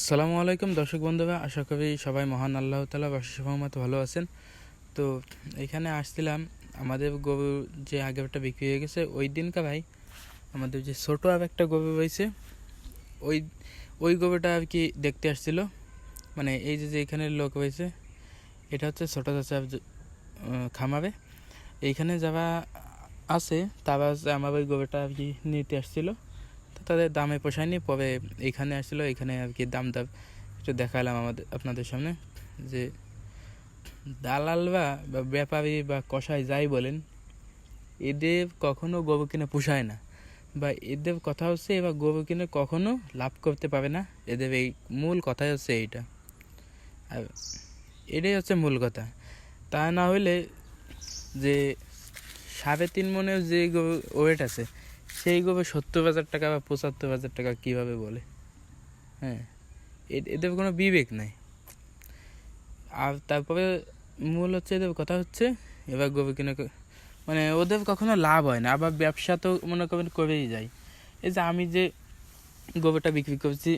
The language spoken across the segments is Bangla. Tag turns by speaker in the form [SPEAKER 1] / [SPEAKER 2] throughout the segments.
[SPEAKER 1] আসসালামু আলাইকুম দর্শক বন্ধুরা, আশা করি সবাই মহান আল্লাহ তাআলা রহমতে ভালো আছেন। তো এখানে আসছিলাম, আমাদের গরু যে আগেরটা বিক্রি হয়ে গেছে ওই দিনকা ভাই আমাদের যে ছোটো আর একটা গরু রয়েছে ওই ওই গরুটা আর কি দেখতে আসছিল। মানে এই যে এখানে লোক রয়েছে, এটা হচ্ছে ছোটো চাচার খামারে। এইখানে যারা আছে তারা আমার ওই গরুটা আর কি নিতে আসছিল। তো তাদের দামে পোষায়নি, পরে এইখানে আসছিলো, এইখানে আর কি দাম একটু দেখালাম আপনাদের সামনে যে দালাল বা ব্যাপারী বা কসাই যাই বলেন, এদের কখনো গরু কিনে পোষায় না, বা এদের কথা হচ্ছে এবার গরু কিনে কখনো লাভ করতে পারে না। এদের এই মূল কথাই হচ্ছে এইটা, আর এটাই হচ্ছে মূল কথা। তা না হইলে যে 3.5 মনের যে গরু ওয়েট আছে, সেই গরু 70,000 টাকা বা 75,000 টাকা কীভাবে বলে? হ্যাঁ, এদের কোনো বিবেক নাই। আর তারপরে মূল হচ্ছে এদের কথা হচ্ছে এবার গরু কিনে মানে ওদের কখনো লাভ হয় না, আবার ব্যবসা তো মনে করেন করেই যায়। এই যে আমি যে গোবরটা বিক্রি করছি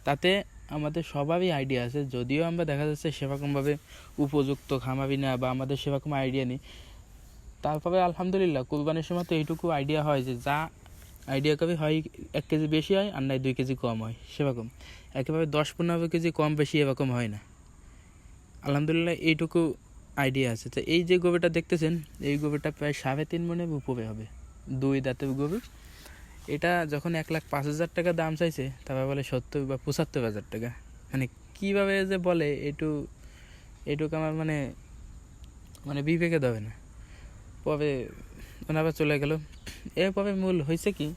[SPEAKER 1] তাতে আমাদের সবারই আইডিয়া আছে, যদিও আমরা দেখা যাচ্ছে সেরকমভাবে উপযুক্ত খামারি না বা আমাদের সেরকম আইডিয়া নেই। তারপরে আলহামদুলিল্লাহ কুরবানির সময় তো এইটুকু আইডিয়া হয় যে যা আইডিয়া কবে হয় 1 কেজি বেশি হয় আর নাই 2 কেজি কম হয়, সেরকম একেবারে 10-15 কেজি কম বেশি এরকম হয় না। আলহামদুলিল্লাহ এইটুকু আইডিয়া আছে। তো এই যে গরুটা দেখতেছেন, এই গরুটা প্রায় 3.5 মনের উপরে হবে, 2 দাঁতের গরু। এটা যখন 1,05,000 টাকা দাম চাইছে, তারপর বলে 70 বা 75,000 টাকা। মানে কীভাবে যে বলে এইটুকু আমার মানে বিবেকে দেবে না। পরে ওনারা চলে গেল। এরপরে মূল হয়েছে কি,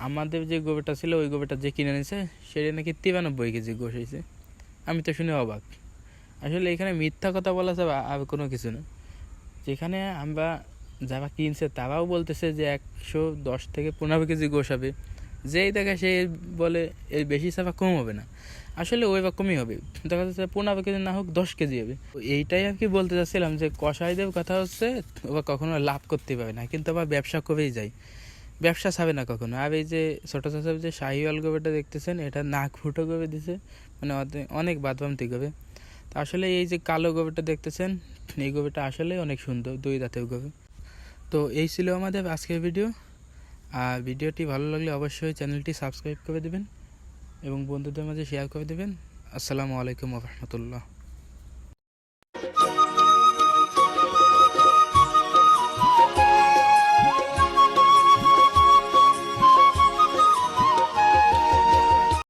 [SPEAKER 1] আমাদের যে গরুটা ছিল ওই গরুটা যে কিনে নিয়েছে সেটা নাকি 93 কেজি গোশ হয়েছে। আমি তো শুনে অবাক। আসলে এখানে মিথ্যা কথা বলা যাবে আর কোনো কিছু না। যেখানে আমরা যারা কিনছে তারাও বলতেছে যে 110 থেকে 15 কেজি গোশ হবে, যেই দেখে সে বলে এর বেশি ছাড়া কম হবে না। আসলে ওই রকমই হবে, দেখা যাচ্ছে 15 কেজি না হোক 10 কেজি হবে। এইটাই আর কি বলতে চাচ্ছিলাম যে কসাইদের কথা হচ্ছে ওরা কখনো লাভ করতে পারে না, কিন্তু আবার ব্যবসা করেই যায়, ব্যবসা ছাড়ে না কখনো। আর এই যে ছোটো চাচা যে শাহিওয়াল গোবেরটা দেখতেছেন, এটা নাক ফুটো করে দিছে, মানে অনেক বাদবামতি গবে। তা আসলে এই যে কালো গোবেরটা দেখতেছেন, এই গোবেরটা আসলে অনেক সুন্দর, 2 দাঁতের গোবে। তো এই ছিল আমাদের আজকের ভিডিও। আর ভিডিওটি ভালো লাগলে অবশ্যই চ্যানেলটি সাবস্ক্রাইব করে দেবেন এবং বন্ধুদের মাঝে শেয়ার করে দেবেন। আসসালামু আলাইকুম ওয়া রাহমাতুল্লাহ।